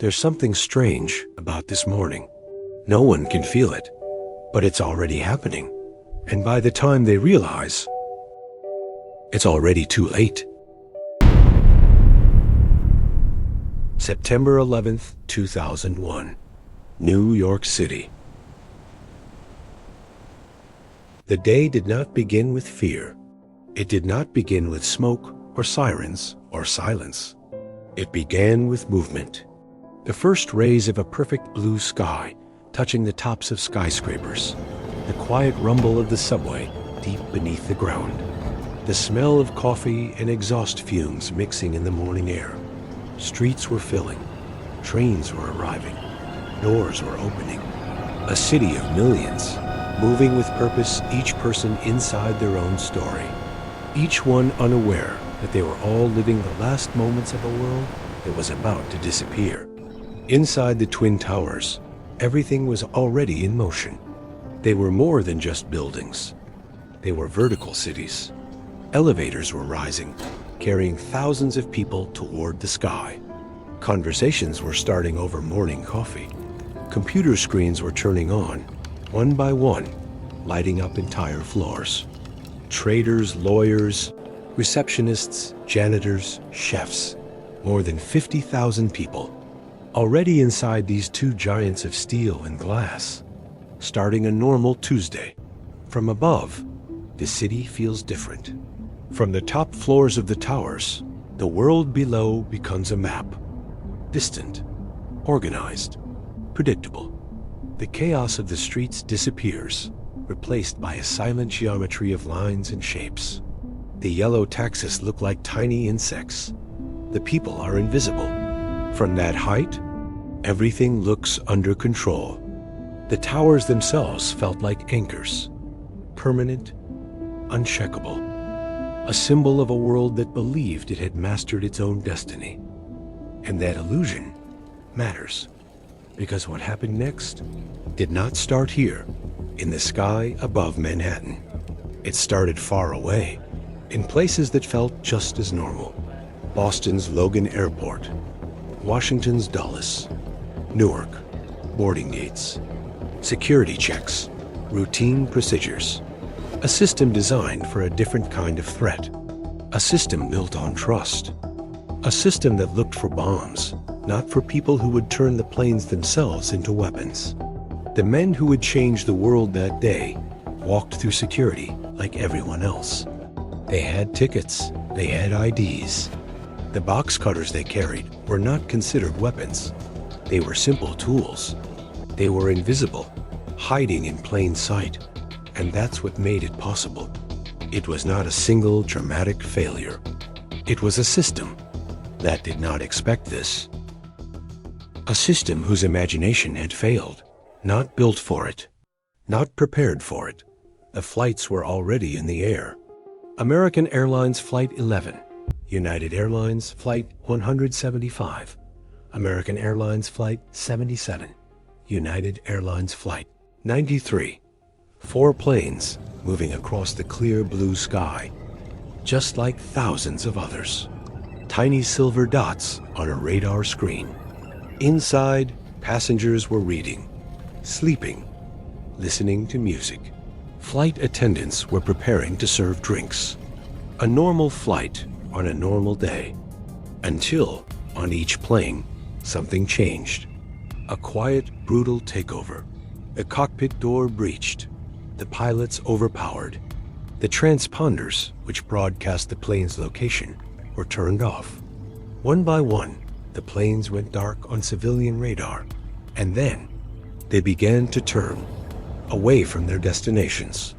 There's something strange about this morning. No one can feel it, but it's already happening. And by the time they realize, it's already too late. September 11th, 2001, New York City. The day did not begin with fear. It did not begin with smoke or sirens or silence. It began with movement. The first rays of a perfect blue sky touching the tops of skyscrapers. The quiet rumble of the subway deep beneath the ground. The smell of coffee and exhaust fumes mixing in the morning air. Streets were filling. Trains were arriving. Doors were opening. A city of millions, moving with purpose, each person inside their own story. Each one unaware that they were all living the last moments of a world that was about to disappear. Inside the Twin Towers, everything was already in motion. They were more than just buildings. They were vertical cities. Elevators were rising, carrying thousands of people toward the sky. Conversations were starting over morning coffee. Computer screens were turning on, one by one, lighting up entire floors. Traders, lawyers, receptionists, janitors, chefs. More than 50,000 people. Already inside these two giants of steel and glass. Starting a normal Tuesday. From above, the city feels different. From the top floors of the towers, the world below becomes a map. Distant, organized, predictable. The chaos of the streets disappears, replaced by a silent geometry of lines and shapes. The yellow taxis look like tiny insects. The people are invisible. From that height, everything looks under control. The towers themselves felt like anchors, permanent, uncheckable, a symbol of a world that believed it had mastered its own destiny. And that illusion matters, because what happened next did not start here, in the sky above Manhattan. It started far away, in places that felt just as normal. Boston's Logan Airport, Washington's Dulles, Newark, boarding gates, security checks, routine procedures. A system designed for a different kind of threat. A system built on trust. A system that looked for bombs, not for people who would turn the planes themselves into weapons. The men who would change the world that day walked through security like everyone else. They had tickets, they had IDs. The box cutters they carried were not considered weapons. They were simple tools. They were invisible, hiding in plain sight. And that's what made it possible. It was not a single dramatic failure. It was a system that did not expect this. A system whose imagination had failed, not built for it, not prepared for it. The flights were already in the air. American Airlines Flight 11, United Airlines Flight 175, American Airlines Flight 77, United Airlines Flight 93. 4 planes moving across the clear blue sky, just like thousands of others. Tiny silver dots on a radar screen. Inside, passengers were reading, sleeping, listening to music. Flight attendants were preparing to serve drinks. A normal flight on a normal day. Until, on each plane, something changed. A quiet, brutal takeover. The cockpit door breached. The pilots overpowered. The transponders, which broadcast the plane's location, were turned off. One by one, the planes went dark on civilian radar, and then they began to turn away from their destinations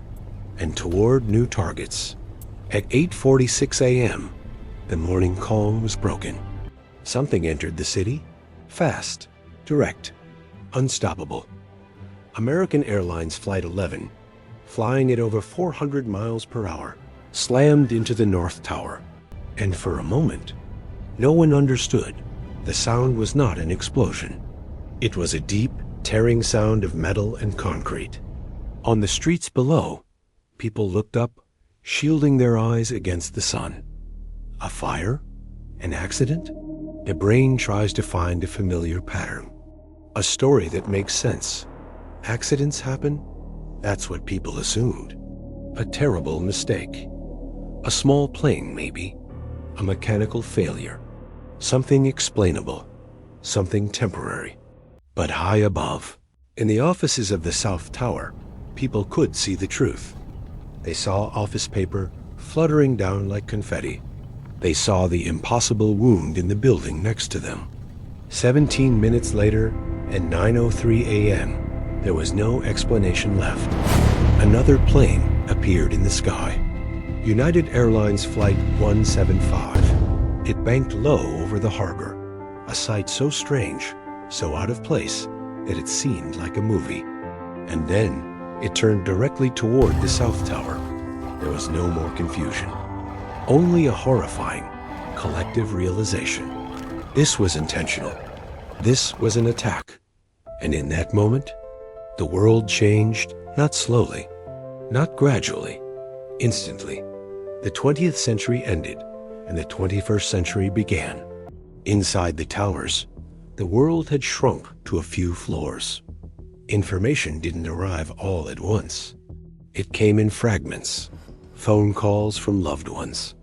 and toward new targets. At 8:46 a.m., the morning calm was broken. Something entered the city, fast, direct, unstoppable. American Airlines Flight 11, flying at over 400 miles per hour, slammed into the North Tower. And for a moment, no one understood. The sound was not an explosion. It was a deep, tearing sound of metal and concrete. On the streets below, people looked up, shielding their eyes against the sun. A fire? An accident? The brain tries to find a familiar pattern, a story that makes sense. Accidents happen? That's what people assumed. A terrible mistake. A small plane, maybe. A mechanical failure. Something explainable. Something temporary. But high above, in the offices of the South Tower, people could see the truth. They saw office paper fluttering down like confetti. They saw the impossible wound in the building next to them. 17 minutes later, at 9:03 a.m., there was no explanation left. Another plane appeared in the sky. United Airlines Flight 175. It banked low over the harbor, a sight so strange, so out of place, that it seemed like a movie. And then, it turned directly toward the South Tower. There was no more confusion. Only a horrifying, collective realization. This was intentional. This was an attack. And in that moment, the world changed, not slowly, not gradually, instantly. The 20th century ended, and the 21st century began. Inside the towers, the world had shrunk to a few floors. Information didn't arrive all at once. It came in fragments, phone calls from loved ones,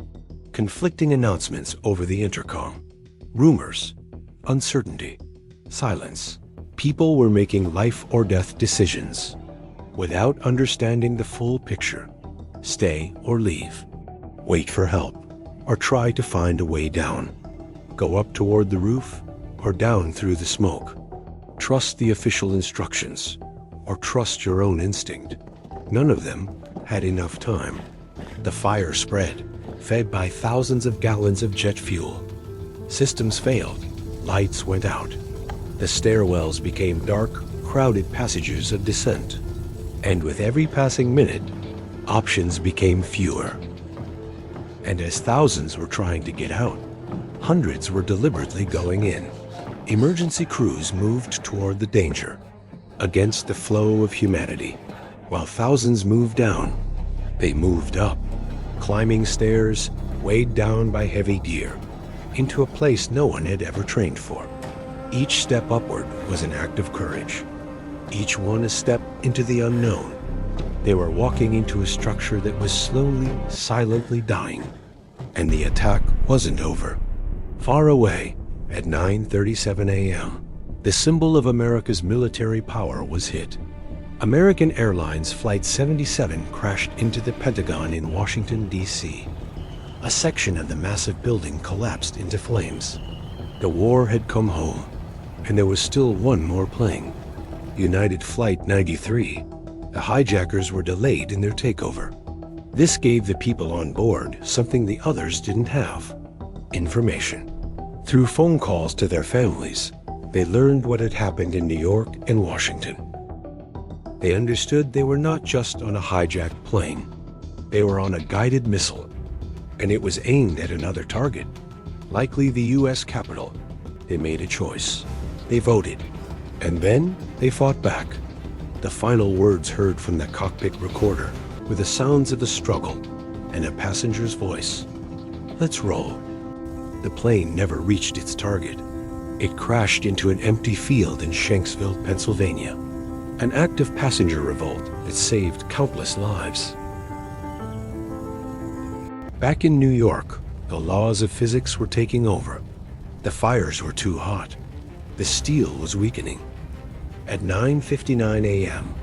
conflicting announcements over the intercom, rumors, uncertainty, silence. People were making life or death decisions without understanding the full picture. Stay or leave, wait for help, or try to find a way down. Go up toward the roof or down through the smoke. Trust the official instructions or trust your own instinct. None of them had enough time. The fire spread, fed by thousands of gallons of jet fuel. Systems failed, lights went out. The stairwells became dark, crowded passages of descent. And with every passing minute, options became fewer. And as thousands were trying to get out, hundreds were deliberately going in. Emergency crews moved toward the danger, against the flow of humanity. While thousands moved down, they moved up, climbing stairs, weighed down by heavy gear, into a place no one had ever trained for. Each step upward was an act of courage. Each one a step into the unknown. They were walking into a structure that was slowly, silently dying. And the attack wasn't over. Far away, at 9:37 a.m., the symbol of America's military power was hit. American Airlines Flight 77 crashed into the Pentagon in Washington, D.C. A section of the massive building collapsed into flames. The war had come home, and there was still one more plane. United Flight 93. The hijackers were delayed in their takeover. This gave the people on board something the others didn't have: information. Through phone calls to their families, they learned what had happened in New York and Washington. They understood they were not just on a hijacked plane. They were on a guided missile, and it was aimed at another target, likely the U.S. Capitol. They made a choice. They voted. And then they fought back. The final words heard from the cockpit recorder were the sounds of the struggle and a passenger's voice. "Let's roll." The plane never reached its target. It crashed into an empty field in Shanksville, Pennsylvania, an act of passenger revolt that saved countless lives. Back in New York, the laws of physics were taking over. The fires were too hot. The steel was weakening. At 9:59 a.m.,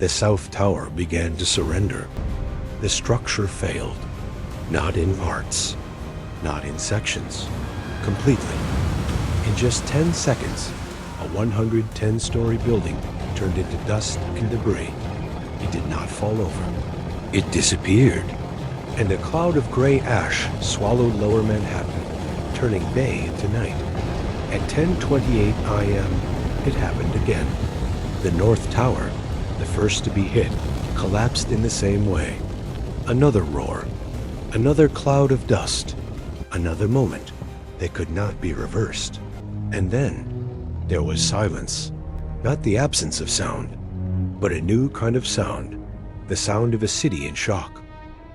the South Tower began to surrender. The structure failed, not in parts, not in sections, completely. In just 10 seconds, a 110-story building turned into dust and debris. It did not fall over. It disappeared, and a cloud of gray ash swallowed lower Manhattan, turning day into night. At 10:28 a.m., it happened again. The North Tower, the first to be hit, collapsed in the same way. Another roar, another cloud of dust, another moment that could not be reversed. And then there was silence. Not the absence of sound, but a new kind of sound. The sound of a city in shock.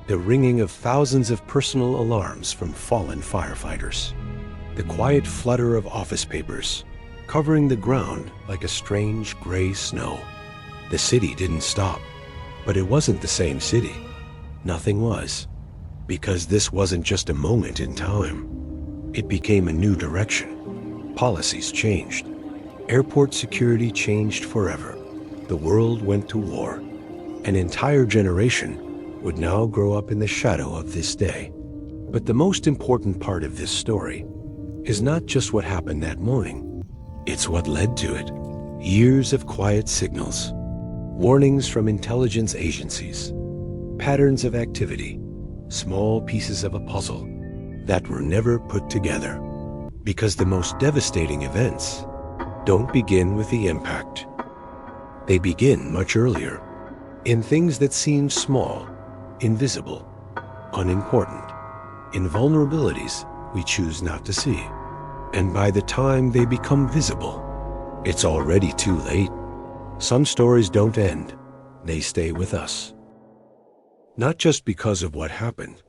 The ringing of thousands of personal alarms from fallen firefighters. The quiet flutter of office papers, covering the ground like a strange gray snow. The city didn't stop, but it wasn't the same city. Nothing was, because this wasn't just a moment in time. It became a new direction. Policies changed. Airport security changed forever. The world went to war. An entire generation would now grow up in the shadow of this day. But the most important part of this story is not just what happened that morning. It's what led to it. Years of quiet signals, warnings from intelligence agencies, patterns of activity, small pieces of a puzzle that were never put together. Because the most devastating events don't begin with the impact. They begin much earlier, in things that seem small, invisible, unimportant, in vulnerabilities we choose not to see. And by the time they become visible, it's already too late. Some stories don't end, they stay with us. Not just because of what happened,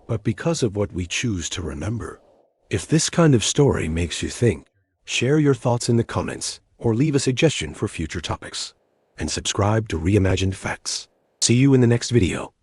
but because of what we choose to remember. If this kind of story makes you think, share your thoughts in the comments or leave a suggestion for future topics. And subscribe to Reimagined Facts. See you in the next video.